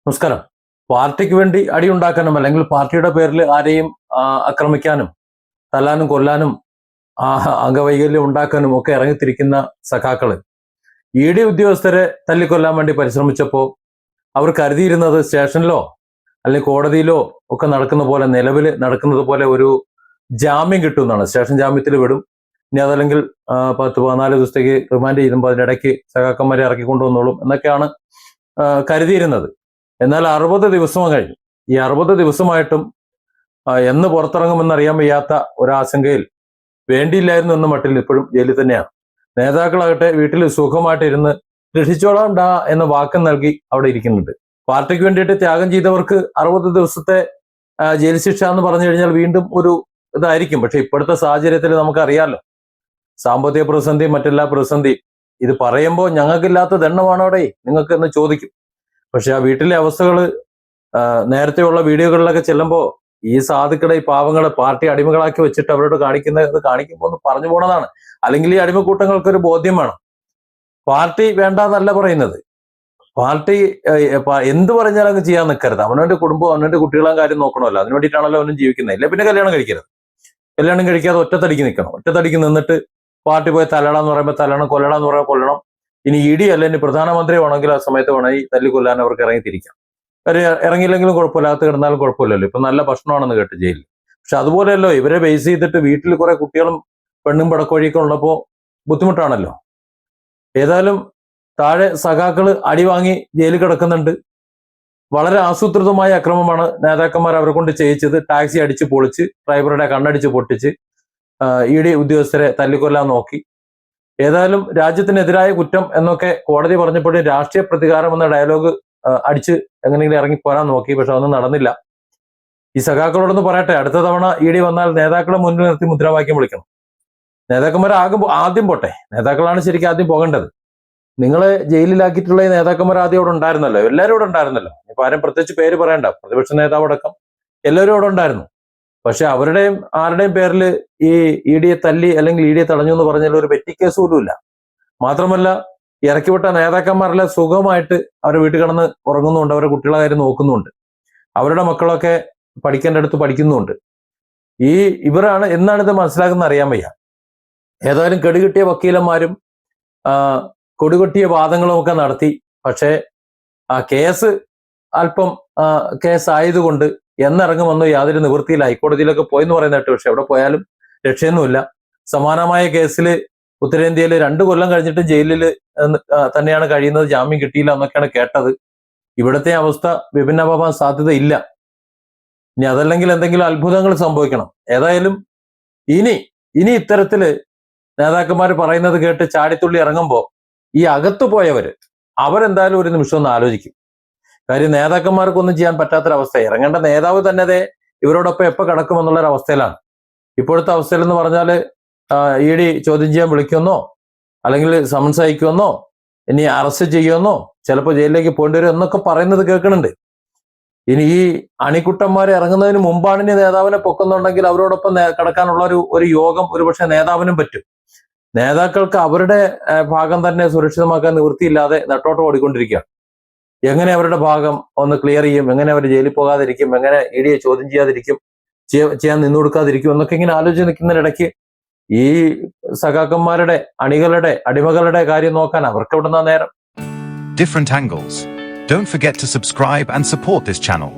നമസ്കാരം. പാർട്ടിക്ക് വേണ്ടി അടിയുണ്ടാക്കാനും അല്ലെങ്കിൽ പാർട്ടിയുടെ പേരിൽ ആരെയും ആക്രമിക്കാനും തല്ലാനും കൊല്ലാനും അംഗവൈകല്യം ഉണ്ടാക്കാനും ഒക്കെ ഇറങ്ങിത്തിരിക്കുന്ന സഖാക്കള് ED ഉദ്യോഗസ്ഥരെ തല്ലിക്കൊല്ലാൻ വേണ്ടി പരിശ്രമിച്ചപ്പോൾ അവർ കരുതിയിരുന്നത് സ്റ്റേഷനിലോ അല്ലെങ്കിൽ കോടതിയിലോ ഒക്കെ നടക്കുന്ന പോലെ നിലവിൽ നടക്കുന്നത് പോലെ ഒരു ജാമ്യം കിട്ടുമെന്നാണ്. സ്റ്റേഷൻ ജാമ്യത്തിൽ വിടും. ഇനി അതല്ലെങ്കിൽ 10-14 ദിവസത്തേക്ക് റിമാൻഡ് ചെയ്യുമ്പോൾ അതിനിടയ്ക്ക് സഖാക്കന്മാരെ ഇറക്കിക്കൊണ്ടുവന്നോളും എന്നൊക്കെയാണ് കരുതിയിരുന്നത്. എന്നാൽ 60 ദിവസവും കഴിഞ്ഞു. ഈ 60 ദിവസമായിട്ടും എന്ന് പുറത്തിറങ്ങുമെന്നറിയാൻ വയ്യാത്ത ഒരാശങ്കയിൽ വേണ്ടിയില്ലായിരുന്നു എന്ന മട്ടിൽ ഇപ്പോഴും ജയിലിൽ തന്നെയാണ്. നേതാക്കളാകട്ടെ വീട്ടിൽ സുഖമായിട്ട് ഇരുന്ന് രക്ഷിച്ചോളാം ഡാ എന്ന വാക്ക് നൽകി അവിടെ ഇരിക്കുന്നുണ്ട്. പാർട്ടിക്ക് വേണ്ടിയിട്ട് ത്യാഗം ചെയ്തവർക്ക് 60 ദിവസത്തെ ജയിൽ ശിക്ഷ എന്ന് പറഞ്ഞു കഴിഞ്ഞാൽ വീണ്ടും ഒരു ഇതായിരിക്കും. പക്ഷെ ഇപ്പോഴത്തെ സാഹചര്യത്തിൽ നമുക്കറിയാമല്ലോ, സാമ്പത്തിക പ്രതിസന്ധി മറ്റെല്ലാ പ്രതിസന്ധി. ഇത് പറയുമ്പോൾ ഞങ്ങൾക്കില്ലാത്ത ദണ്ണമാണോടെ നിങ്ങൾക്ക് എന്ന് ചോദിക്കും. പക്ഷെ ആ വീട്ടിലെ അവസ്ഥകൾ നേരത്തെയുള്ള വീഡിയോകളിലൊക്കെ ചെല്ലുമ്പോൾ ഈ സാധുക്കളെ ഈ പാവങ്ങളെ പാർട്ടി അടിമകളാക്കി വെച്ചിട്ട് അവരോട് കാണിക്കുമ്പോൾ ഒന്ന് പറഞ്ഞു പോണതാണ്. അല്ലെങ്കിൽ ഈ അടിമക്കൂട്ടങ്ങൾക്കൊരു ബോധ്യം വേണം. പാർട്ടി വേണ്ടെന്നല്ല പറയുന്നത്. പാർട്ടി എന്ത് പറഞ്ഞാലും അങ്ങ് ചെയ്യാൻ നിൽക്കരുത്. അവനവന്റെ കുടുംബം അവനവന്റെ കുട്ടികളെ കാര്യം നോക്കണമല്ലോ. അതിന് വേണ്ടിയിട്ടാണല്ലോ അവനും ജീവിക്കുന്നത്. ഇല്ല പിന്നെ കല്യാണം കഴിക്കരുത്. കല്യാണം കഴിക്കാതെ ഒറ്റത്തടിക്ക് നിൽക്കണം. ഒറ്റത്തടിക്ക് നിന്നിട്ട് പാർട്ടി പോയി തല്ലടാന്ന് പറയുമ്പോൾ തല്ലണം, കൊല്ലടാന്ന് പറയുമ്പോൾ കൊല്ലണം. ഇനി ED അല്ല ഇനി പ്രധാനമന്ത്രി വേണമെങ്കിൽ ആ സമയത്ത് വേണമെങ്കിൽ തല്ലിക്കൊല്ലാൻ അവർക്ക് ഇറങ്ങിത്തിരിക്കാം. ഇറങ്ങിയില്ലെങ്കിലും കുഴപ്പമില്ല, അകത്ത് കിടന്നാലും കുഴപ്പമില്ലല്ലോ. ഇപ്പൊ നല്ല ഭക്ഷണമാണെന്ന് കേട്ട് ജയിലിൽ. പക്ഷെ അതുപോലെയല്ലോ ഇവരെ ബേസ് ചെയ്തിട്ട് വീട്ടിൽ കുറെ കുട്ടികളും പെണ്ണും പടക്കോഴിയൊക്കെ ഉള്ളപ്പോൾ ബുദ്ധിമുട്ടാണല്ലോ. ഏതായാലും താഴെ സഖാക്കള് അടി വാങ്ങി ജയിലിൽ കിടക്കുന്നുണ്ട്. വളരെ ആസൂത്രിതമായ അക്രമമാണ് നേതാക്കന്മാർ അവരെ കൊണ്ട് ചെയ്യിച്ചത്. ടാക്സി അടിച്ച് പൊളിച്ച് ഡ്രൈവറുടെ കണ്ണടിച്ച് പൊട്ടിച്ച് ED ഉദ്യോഗസ്ഥരെ തല്ലിക്കൊല്ലാൻ നോക്കി. ഏതായാലും രാജ്യത്തിനെതിരായ കുറ്റം എന്നൊക്കെ കോടതി പറഞ്ഞപ്പോഴും രാഷ്ട്രീയ പ്രതികാരം എന്ന ഡയലോഗ് അടിച്ച് എങ്ങനെയെങ്കിലും ഇറങ്ങിപ്പോരാൻ നോക്കി. പക്ഷെ അതൊന്നും നടന്നില്ല. ഈ സഖാക്കളോടൊന്ന് പറയട്ടെ, അടുത്ത തവണ ED വന്നാൽ നേതാക്കളെ മുന്നിൽ നിർത്തി മുദ്രാവാക്യം വിളിക്കണം. നേതാക്കന്മാർ ആദ്യം പോട്ടെ. നേതാക്കളാണ് ശരിക്കും ആദ്യം പോകേണ്ടത്. നിങ്ങളെ ജയിലിലാക്കിയിട്ടുള്ള ഈ നേതാക്കന്മാർ ആദ്യം അവിടെ ഉണ്ടായിരുന്നല്ലോ. എല്ലാവരും ഇവിടെ ഉണ്ടായിരുന്നല്ലോ. ഇപ്പൊ ആരും പ്രത്യേകിച്ച് പേര് പറയണ്ട. പ്രതിപക്ഷ നേതാവ് അടക്കം എല്ലാവരും അവിടെ ഉണ്ടായിരുന്നു. പക്ഷെ അവരുടെയും ആരുടെയും പേരിൽ ഈ EDയെ തല്ലി അല്ലെങ്കിൽ EDയെ തടഞ്ഞു എന്ന് പറഞ്ഞാൽ ഒരു പെറ്റി കേസ് പോലും ഇല്ല. മാത്രമല്ല ഇറക്കിവിട്ട നേതാക്കന്മാരെല്ലാം സുഖമായിട്ട് അവരുടെ വീട്ടിൽ കിടന്ന് ഉറങ്ങുന്നുണ്ട്. അവരുടെ കുട്ടികളെ കാര്യം നോക്കുന്നുണ്ട്. അവരുടെ മക്കളൊക്കെ പഠിക്കേണ്ട അടുത്ത് പഠിക്കുന്നുണ്ട്. ഇവരാണ് എന്നാണ് ഇത് മനസ്സിലാക്കുന്നത് അറിയാൻ വയ്യ. ഏതായാലും കെടുകിട്ടിയ വക്കീലന്മാരും കൊടികൊട്ടിയ വാദങ്ങളും ഒക്കെ നടത്തി. പക്ഷേ ആ കേസ് അല്പം കേസായതുകൊണ്ട് എന്നിറങ്ങുമെന്നോ യാതൊരു നിവൃത്തിയില്ല. ഹൈക്കോടതിയിലൊക്കെ പോയെന്ന് പറയുന്നതായിട്ട്. പക്ഷെ എവിടെ പോയാലും രക്ഷയൊന്നുമില്ല. സമാനമായ കേസിൽ ഉത്തരേന്ത്യയിൽ 2 കൊല്ലം കഴിഞ്ഞിട്ട് ജയിലിൽ തന്നെയാണ് കഴിയുന്നത്. ജാമ്യം കിട്ടിയില്ല എന്നൊക്കെയാണ് കേട്ടത്. ഇവിടുത്തെ അവസ്ഥ വിഭിന്നമാവാൻ സാധ്യതയില്ല. ഇനി അതല്ലെങ്കിൽ എന്തെങ്കിലും അത്ഭുതങ്ങൾ സംഭവിക്കണം. ഏതായാലും ഇനി ഇത്തരത്തില് നേതാക്കന്മാർ പറയുന്നത് കേട്ട് ചാടിത്തുള്ളി ഇറങ്ങുമ്പോൾ ഈ അകത്തു പോയവര് അവരെന്തായാലും ഒരു നിമിഷം ഒന്ന് ആലോചിക്കും. കാര്യം നേതാക്കന്മാർക്കൊന്നും ചെയ്യാൻ പറ്റാത്തൊരവസ്ഥ. ഇറങ്ങേണ്ട നേതാവ് തന്നെ ഇവരോടൊപ്പം എപ്പോൾ കിടക്കുമെന്നുള്ളൊരവസ്ഥയിലാണ്. ഇപ്പോഴത്തെ അവസ്ഥയിൽ എന്ന് പറഞ്ഞാൽ ED ചോദ്യം ചെയ്യാൻ വിളിക്കുമെന്നോ അല്ലെങ്കിൽ സമൻസ് അയക്കുമെന്നോ ഇനി അറസ്റ്റ് ചെയ്യുമെന്നോ ചിലപ്പോൾ ജയിലിലേക്ക് പോകേണ്ടി വരും എന്നൊക്കെ പറയുന്നത് കേൾക്കുന്നുണ്ട്. ഇനി ഈ അണിക്കുട്ടന്മാരെ ഇറങ്ങുന്നതിന് മുമ്പാണ് ഇനി നേതാവിനെ പൊക്കുന്നുണ്ടെങ്കിൽ അവരോടൊപ്പം കിടക്കാനുള്ള ഒരു യോഗം ഒരുപക്ഷെ നേതാവിനും പറ്റും. നേതാക്കൾക്ക് അവരുടെ ഭാഗം തന്നെ സുരക്ഷിതമാക്കാൻ നിവൃത്തിയില്ലാതെ നെട്ടോട്ടം ഓടിക്കൊണ്ടിരിക്കുകയാണ്. എങ്ങനെ അവരുടെ ഭാഗം ഒന്ന് ക്ലിയർ ചെയ്യും, എങ്ങനെ അവർ ജയിലിൽ പോകാതിരിക്കും, എങ്ങനെ EDയെ ചോദ്യം ചെയ്യാതിരിക്കും, ചെയ്യാൻ നിന്നു കൊടുക്കാതിരിക്കും എന്നൊക്കെ ഇങ്ങനെ ആലോചിച്ച് നിൽക്കുന്നതിനിടയ്ക്ക് ഈ സഖാക്കന്മാരുടെ അണികളുടെ അടിമകളുടെ കാര്യം നോക്കാൻ അവർക്ക് എവിടുന്ന നേരം. Different angles. Don't forget to subscribe and support this channel.